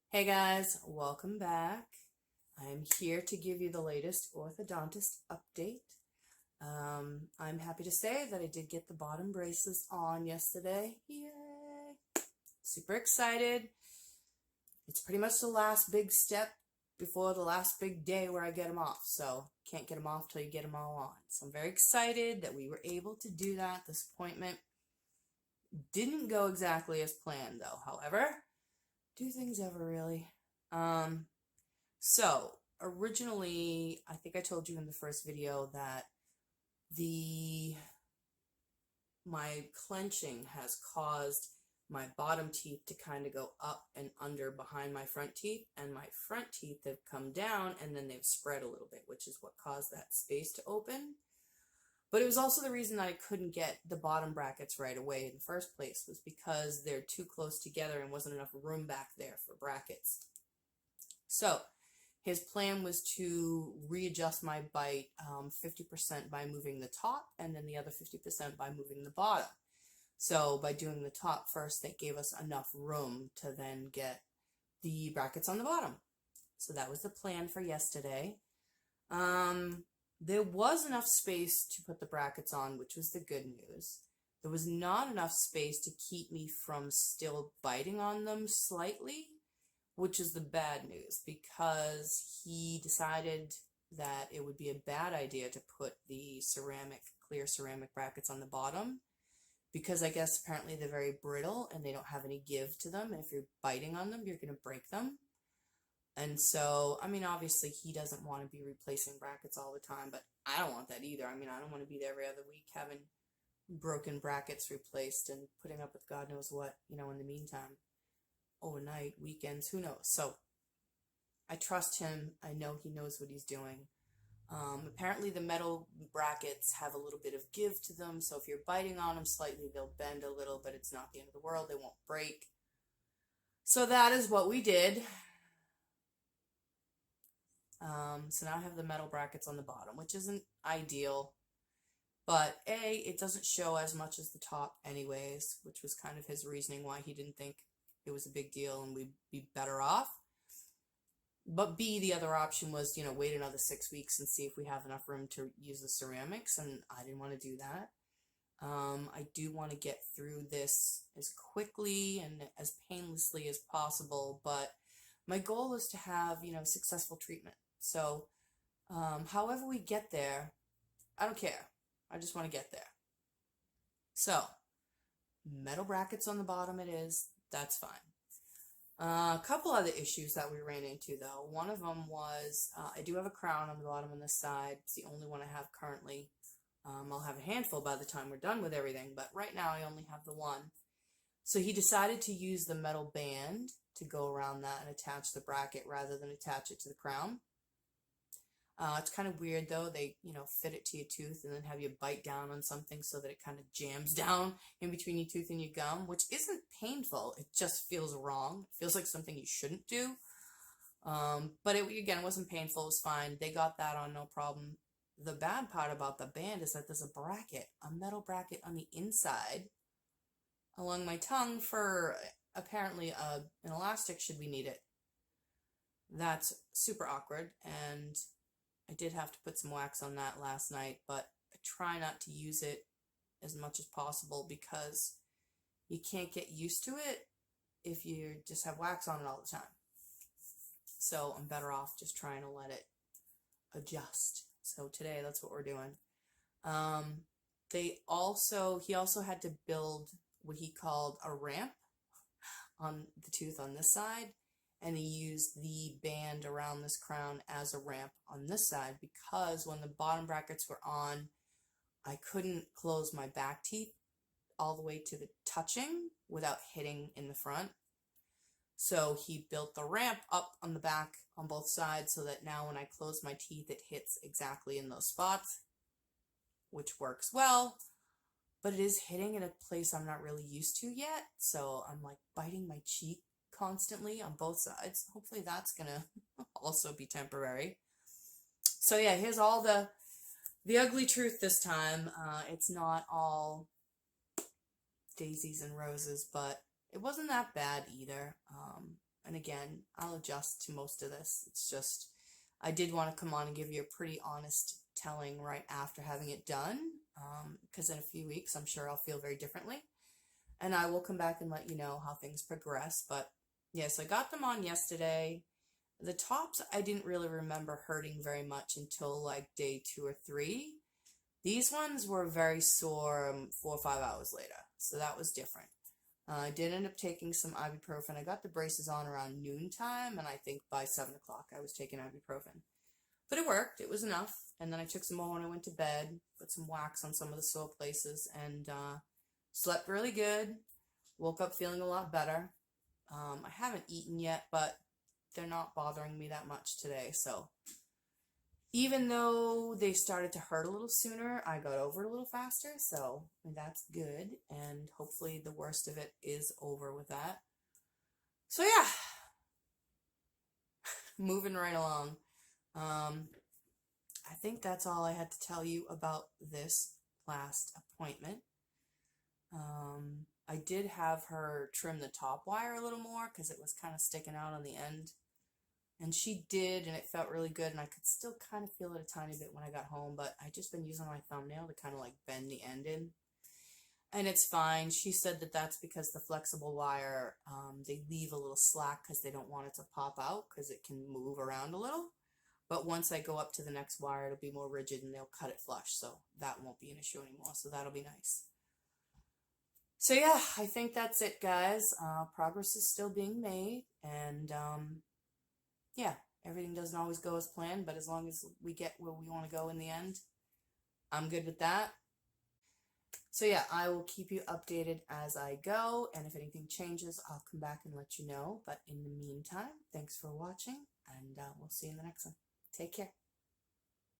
Hey guys, welcome back. I'm here to give you the latest orthodontist update. I'm happy to say that I did get the bottom braces on yesterday. Yay! Super excited. It's pretty much the last big step before the last big day where I get them off. So, can't get them off till you get them all on. So, I'm very excited that we were able to do that. This appointment didn't go exactly as planned, though. However, do things ever really? Um, So, originally, I think I told you in the first video that the my clenching has caused my bottom teeth to kind of go up and under behind my front teeth, and my front teeth have come down and then they've spread a little bit, which is what caused that space to open. But it was also the reason that I couldn't get the bottom brackets right away in the first place, was because they're too close together and wasn't enough room back there for brackets. So, his plan was to readjust my bite 50% by moving the top and then the other 50% by moving the bottom. So by doing the top first, that gave us enough room to then get the brackets on the bottom. So that was the plan for yesterday. There was enough space to put the brackets on, which was the good news. There was not enough space to keep me from still biting on them slightly, which is the bad news, because he decided that it would be a bad idea to put the clear ceramic brackets on the bottom, because I guess apparently they're very brittle and they don't have any give to them, and if you're biting on them, you're going to break them. And so, I mean, obviously he doesn't want to be replacing brackets all the time, but I don't want that either. I mean, I don't want to be there every other week having broken brackets replaced and putting up with God knows what, in the meantime. Overnight, weekends, who knows? So I trust him. I know he knows what he's doing. Apparently the metal brackets have a little bit of give to them, so if you're biting on them slightly, they'll bend a little, but it's not the end of the world. They won't break. So that is what we did. So now I have the metal brackets on the bottom, which isn't ideal, but it doesn't show as much as the top anyways, which was kind of his reasoning why he didn't think it was a big deal and we'd be better off. But B, the other option was, wait another 6 weeks and see if we have enough room to use the ceramics, and I didn't want to do that. I do want to get through this as quickly and as painlessly as possible, but my goal is to have, successful treatment. So, however we get there, I don't care. I just want to get there. So, metal brackets on the bottom it is. That's fine. A couple other issues that we ran into, though. One of them was I do have a crown on the bottom on this side. It's the only one I have currently. I'll have a handful by the time we're done with everything, but right now I only have the one. So he decided to use the metal band to go around that and attach the bracket rather than attach it to the crown. It's kind of weird though. They, fit it to your tooth and then have you bite down on something so that it kind of jams down in between your tooth and your gum, which isn't painful. It just feels wrong. It feels like something you shouldn't do. But again, it wasn't painful. It was fine. They got that on no problem. The bad part about the band is that there's a metal bracket on the inside along my tongue for apparently an elastic should we need it. That's super awkward, and I did have to put some wax on that last night, but I try not to use it as much as possible because you can't get used to it if you just have wax on it all the time. So I'm better off just trying to let it adjust. So today that's what we're doing. He also had to build what he called a ramp on the tooth on this side, and he used the band around this crown as a ramp on this side because when the bottom brackets were on, I couldn't close my back teeth all the way to the touching without hitting in the front. So he built the ramp up on the back on both sides so that now when I close my teeth, it hits exactly in those spots, which works well, but it is hitting in a place I'm not really used to yet. So I'm like biting my cheek constantly on both sides. Hopefully that's gonna also be temporary. So yeah, here's all the ugly truth this time. It's not all daisies and roses, but it wasn't that bad either. And again, I'll adjust to most of this. It's just, I did want to come on and give you a pretty honest telling right after having it done, because in a few weeks I'm sure I'll feel very differently, and I will come back and let you know how things progress. But yes, I got them on yesterday. The tops I didn't really remember hurting very much until like day 2 or 3. These ones were very sore 4 or 5 hours later, so that was different. I did end up taking some ibuprofen. I got the braces on around noontime, and I think by 7 o'clock I was taking ibuprofen. But it worked. It was enough. And then I took some more when I went to bed, put some wax on some of the sore places, and slept really good. Woke up feeling a lot better. I haven't eaten yet, but they're not bothering me that much today. So even though they started to hurt a little sooner, I got over it a little faster. So that's good. And hopefully the worst of it is over with that. So yeah, moving right along. I think that's all I had to tell you about this last appointment. I did have her trim the top wire a little more because it was kind of sticking out on the end. And she did, and it felt really good, and I could still kind of feel it a tiny bit when I got home, but I just been using my thumbnail to kind of like bend the end in. And it's fine. She said that that's because the flexible wire, they leave a little slack because they don't want it to pop out because it can move around a little. But once I go up to the next wire, it'll be more rigid and they'll cut it flush. So that won't be an issue anymore. So that'll be nice. So yeah, I think that's it, guys. Progress is still being made. And yeah, everything doesn't always go as planned. But as long as we get where we want to go in the end, I'm good with that. So yeah, I will keep you updated as I go. And if anything changes, I'll come back and let you know. But in the meantime, thanks for watching. And we'll see you in the next one. Take care.